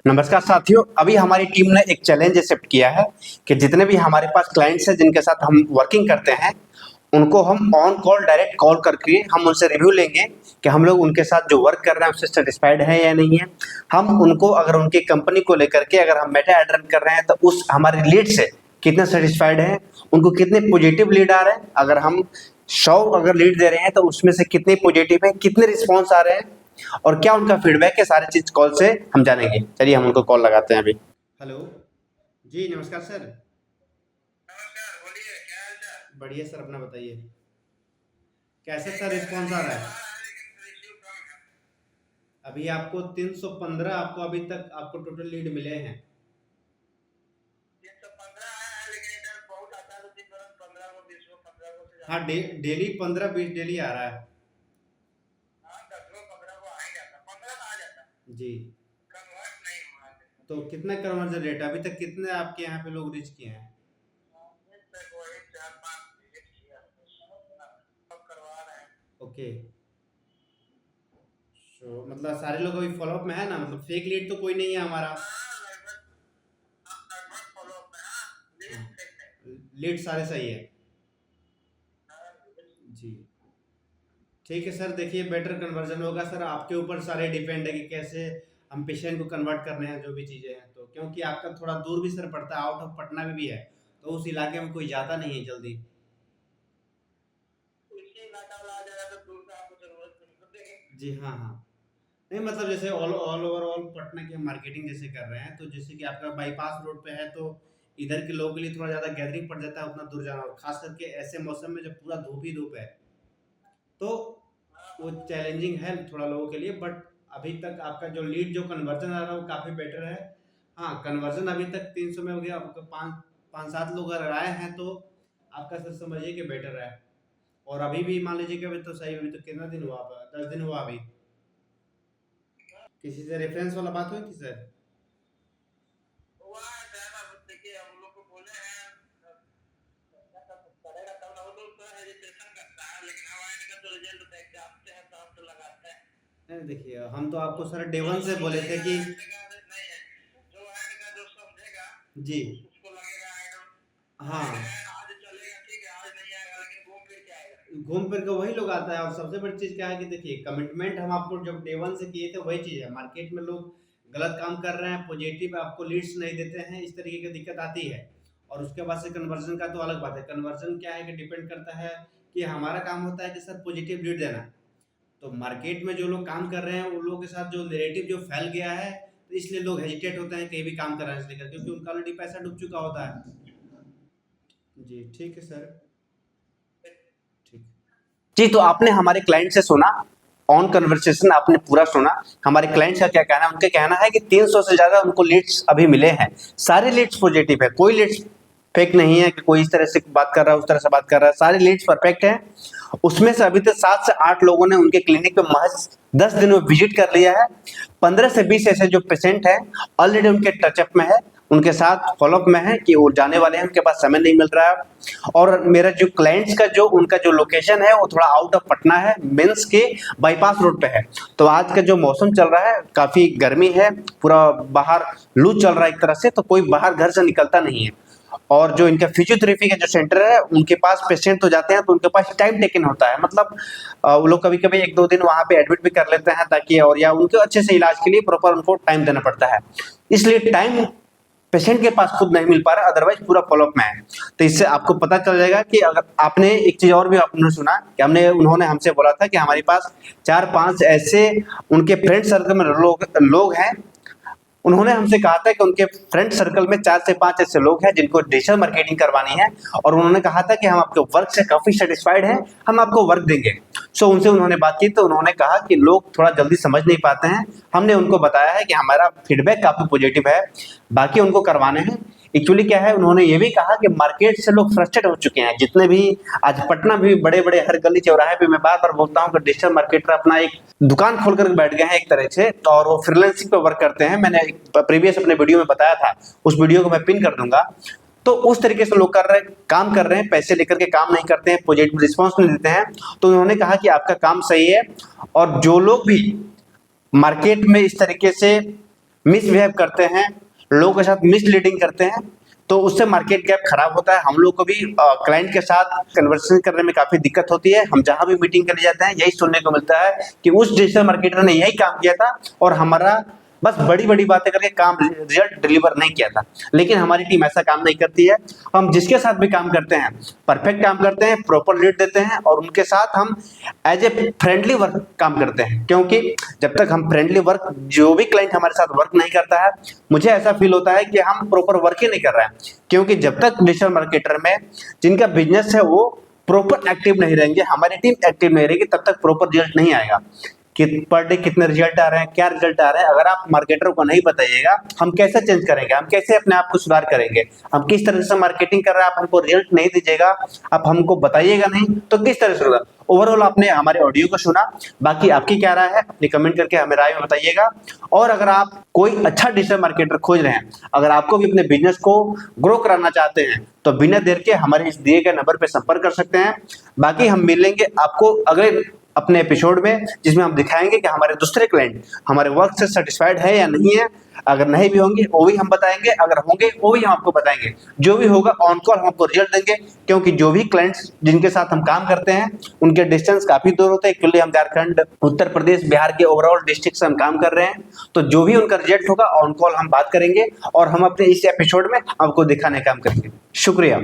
नमस्कार साथियों, अभी हमारी टीम ने एक चैलेंज एक्सेप्ट किया है कि जितने भी हमारे पास क्लाइंट्स हैं जिनके साथ हम वर्किंग करते हैं, उनको हम ऑन कॉल डायरेक्ट कॉल करके हम उनसे रिव्यू लेंगे कि हम लोग उनके साथ जो वर्क कर रहे हैं उससे सेटिस्फाइड हैं या नहीं है। हम उनको अगर उनकी कंपनी को लेकर के अगर हम मेटा एड रन कर रहे हैं तो उस हमारे लीड से कितना सेटिस्फाइड है, उनको कितने पॉजिटिव लीड आ रहे हैं। अगर हम 100 अगर लीड दे रहे हैं तो उसमें से कितने पॉजिटिव हैं, कितने रिस्पॉन्स आ रहे हैं और क्या उनका फीडबैक है, सारी चीज कॉल से हम जानेंगे। चलिए हम उनको कॉल लगाते हैं अभी। हेलो जी, नमस्कार सर। नमस्कार, बोलिए क्या हाल चाल। बढ़िया सर, अपना बताइए कैसे सर रिस्पॉन्स आ रहा है। लेकिन रिसीव कम है। अभी आपको 315 आपको अभी तक आपको टोटल लीड मिले हैं। 315 आया है, लेकिन इधर बहुत आता है तो दिन भर 15 को 20 को 15 को से हाँ, डेली 15-20 डेली आ रहा है। हाँ 10 को 15 को आ ही जाता, 15 आ जाता, जी, कन्वर्ट नहीं हुआ है। तो कितना कन्वर्जन रेट अभी तक कितने आपके यहाँ पे लोग रीच किए हैं। इस तक वही 4-5 विजिट किया अब करवा रहे हैं। ओके, तो मतलब सारे लोग अभी फॉलोअप में है ना, मतलब फेक लीड तो कोई नहीं है हमारा। लगभग फॉलो अप में। हाँ लीड फेक नहीं। लीड सारे सही है। जी, ठीक है सर, देखिए बेटर कन्वर्जन होगा सर, आपके ऊपर सारे डिपेंड है कि कैसे हम पेशेंट को कन्वर्ट करने हैं जो भी चीज़ें हैं। तो क्योंकि आपका थोड़ा दूर भी सर पड़ता है, आउट ऑफ पटना में भी है, तो उस इलाके में कोई जाता नहीं है जल्दी। इसी इलाका वाला आ जाएगा तो दूर का आपको जरूरत नहीं पड़ेगी। जी हाँ हाँ, नहीं मतलब जैसे all all over all Patna की हम मार्केटिंग जैसे कर रहे हैं, तो जैसे कि आपका बाईपास रोड पे है तो इधर के लोगों के लिए थोड़ा ज़्यादा गैदरिंग पड़ जाता है उतना दूर जाना, और खास करके ऐसे मौसम में जब पूरा धूप ही धूप है तो वो चैलेंजिंग है थोड़ा लोगों के लिए। बट अभी तक आपका जो लीड जो कन्वर्जन आ रहा है वो काफ़ी बेटर है। हाँ, कन्वर्जन अभी तक 300 में हो गया, आपका 5-7 लोग अगर आए हैं तो आपका सर समझिए कि बेटर है। और अभी भी मान लीजिए कि अभी तो सही, अभी तो कितना दिन हुआ, आप 10 दिन हुआ अभी। किसी से रेफरेंस वाला बात हुई थी सर। हुआ है ड्राइवर, देखिए हम लोग को बोले हैं करेगा तब ना, वो लोग तो हेजिटेशन करता है, लेकिन हमारे का तो रिजल्ट देख के आते हैं तो हम तो लगाते हैं। नहीं देखिए, हम तो आपको सर डे वन से बोले थे कि नहीं है, जो आएगा जो समझेगा जी उसको लगेगा आएगा। हाँ, आज चलेगा ठीक है, आज नहीं आएगा लेकिन घूम फिर के आएगा। घूम फिर के वही लोग आता है। और सबसे बड़ी चीज़ क्या है कि देखिए कमिटमेंट हम आपको जब डे वन से किए थे वही चीज़ है। मार्केट में लोग गलत काम कर रहे हैं, पॉजिटिव आपको लीड्स नहीं देते हैं, इस तरीके की दिक्कत आती है। और उसके बाद से कन्वर्जन का तो अलग बात है। कन्वर्जन क्या है कि डिपेंड करता है कि हमारा काम होता है कि सर पॉजिटिव लीड देना। तो मार्केट में जो लोग काम कर रहे हैं उन लोगों के साथ जो नैरेटिव जो फैल गया है, तो इसलिए लोग हेजिटेट होते हैं कहीं भी काम कराने से लेकर, क्योंकि उनका ऑलरेडी पैसा डूब चुका होता है। जी ठीक है सर, ठीक। जी, तो आपने हमारे क्लाइंट से सुना, ऑन कन्वर्सेशन आपने पूरा सुना। हमारे क्लाइंट्स का क्या कहना है, उनका कहना है कि 300 से ज़्यादा उनको लीड्स अभी मिले हैं। सारे लीड्स पॉजिटिव है, कोई लीड्स फेक नहीं है कि कोई इस तरह से बात कर रहा है उस तरह से बात कर रहा है, सारे लीड्स परफेक्ट हैं। उसमें से अभी तक 7 से 8 लोगों ने उनके क्लिनिक पे महज 10 दिन में विजिट कर लिया है। 15 से 20 ऐसे जो पेशेंट हैं ऑलरेडी उनके टचअप में है, उनके साथ फॉलोअप में है कि वो जाने वाले हैं, उनके पास समय नहीं मिल रहा है। और मेरा जो क्लाइंट्स का जो उनका जो लोकेशन है वो थोड़ा आउट ऑफ पटना है, मीन्स के बाईपास रोड पे है। तो आज का जो मौसम चल रहा है काफ़ी गर्मी है, पूरा बाहर लू चल रहा है एक तरह से, तो कोई बाहर घर से निकलता नहीं है। और जो इनका फिजियोथेरेपी का जो सेंटर है उनके पास पेशेंट तो जाते हैं तो उनके पास टाइम टेकन होता है, मतलब वो लोग कभी कभी 1-2 दिन वहाँ पे एडमिट भी कर लेते हैं ताकि, और या उनके अच्छे से इलाज के लिए प्रॉपर उनको टाइम देना पड़ता है, इसलिए टाइम पेशेंट के पास खुद नहीं मिल पा रहा, अदरवाइज पूरा फॉलोअप में है। तो इससे आपको पता चल जाएगा कि अगर आपने एक चीज़ और भी आपने सुना कि उन्होंने हमसे बोला था कि हमारे पास 4-5 ऐसे उनके फ्रेंड सर्कल में लोग हैं। उन्होंने हमसे कहा था कि उनके फ्रेंड सर्कल में 4 से 5 ऐसे लोग हैं जिनको डिजिटल मार्केटिंग करवानी है, और उन्होंने कहा था कि हम आपके वर्क से काफ़ी सेटिस्फाइड हैं, हम आपको वर्क देंगे। सो उनसे उन्होंने बात की तो उन्होंने कहा कि लोग थोड़ा जल्दी समझ नहीं पाते हैं। हमने उनको बताया है कि हमारा फीडबैक काफ़ी पॉजिटिव है, बाकी उनको करवाने हैं। एक्चुअली क्या है, उन्होंने ये भी कहा कि मार्केट से लोग फ्रस्ट्रेट हो चुके हैं, जितने भी आज पटना भी बड़े बड़े हर गली चौराहे पे मैं बार बार बोलता हूँ कि डिजिटल मार्केटर अपना एक दुकान खोल कर बैठ गए हैं एक तरह से, और वो फ्रीलांसिंग पे वर्क करते हैं। मैंने प्रीवियस अपने वीडियो में बताया था, उस वीडियो को मैं पिन कर दूंगा। तो उस तरीके से लोग काम कर रहे हैं, पैसे लेकर के काम नहीं करते हैं, पॉजिटिव रिस्पॉन्स नहीं देते हैं। तो उन्होंने कहा कि आपका काम सही है, और जो लोग भी मार्केट में इस तरीके से मिसबिहेव करते हैं, लोगों के साथ मिसलीडिंग करते हैं, तो उससे मार्केट गैप खराब होता है। हम लोग को भी क्लाइंट के साथ कन्वर्सेशन करने में काफी दिक्कत होती है। हम जहां भी मीटिंग करने जाते हैं यही सुनने को मिलता है कि उस डिजिटल मार्केटर ने यही काम किया था और हमारा बस बड़ी बड़ी बातें करके काम रिजल्ट डिलीवर नहीं किया था। लेकिन हमारी टीम ऐसा काम नहीं करती है। हम जिसके साथ भी काम करते हैं परफेक्ट काम करते हैं, प्रॉपर लीड देते हैं और उनके साथ हम एज ए फ्रेंडली वर्क काम करते हैं, क्योंकि जब तक हम फ्रेंडली वर्क, जो भी क्लाइंट हमारे साथ वर्क नहीं करता है, मुझे ऐसा फील होता है कि हम प्रॉपर वर्क ही नहीं कर रहे हैं। क्योंकि जब तक डिजिटल मार्केटर में जिनका बिजनेस है वो प्रॉपर एक्टिव नहीं रहेंगे, हमारी टीम एक्टिव नहीं रहेगी, तब तक प्रॉपर रिजल्ट नहीं आएगा। कि पर डे कितने रिजल्ट आ रहे हैं, क्या रिजल्ट आ रहे हैं, अगर आप मार्केटर को नहीं बताइएगा हम कैसे चेंज करेंगे, हम कैसे अपने आप को सुधार करेंगे, हम किस तरह से मार्केटिंग कर रहे हैं, आप हमको रिजल्ट नहीं दीजिएगा, आप हमको बताइएगा नहीं तो किस तरह से होगा। ओवरऑल आपने हमारे ऑडियो को सुना, बाकी आपकी क्या राय है अपनी कमेंट करके हमें राय में बताइएगा। और अगर आप कोई अच्छा डिजिटल मार्केटर खोज रहे हैं, अगर आपको भी अपने बिजनेस को ग्रो कराना चाहते हैं तो बिना देर के हमारे इस दिए गए नंबर पर संपर्क कर सकते हैं। बाकी हम मिलेंगे आपको अगले अपने एपिसोड में, जिसमें हम दिखाएंगे कि हमारे दूसरे क्लाइंट हमारे वर्क से सेटिस्फाइड है या नहीं है। अगर नहीं भी होंगे वो भी हम बताएंगे, अगर होंगे वो भी हम आपको बताएंगे। जो भी होगा ऑन कॉल हम आपको रिजल्ट देंगे, क्योंकि जो भी क्लाइंट्स जिनके साथ हम काम करते हैं उनके डिस्टेंस काफी दूर होते हैं। एक्चुअली हम झारखंड, उत्तर प्रदेश, बिहार के ओवरऑल डिस्ट्रिक्ट से हम काम कर रहे हैं, तो जो भी उनका रिजल्ट होगा ऑन कॉल हम बात करेंगे और हम अपने इस एपिसोड में आपको दिखाने का काम करेंगे। शुक्रिया।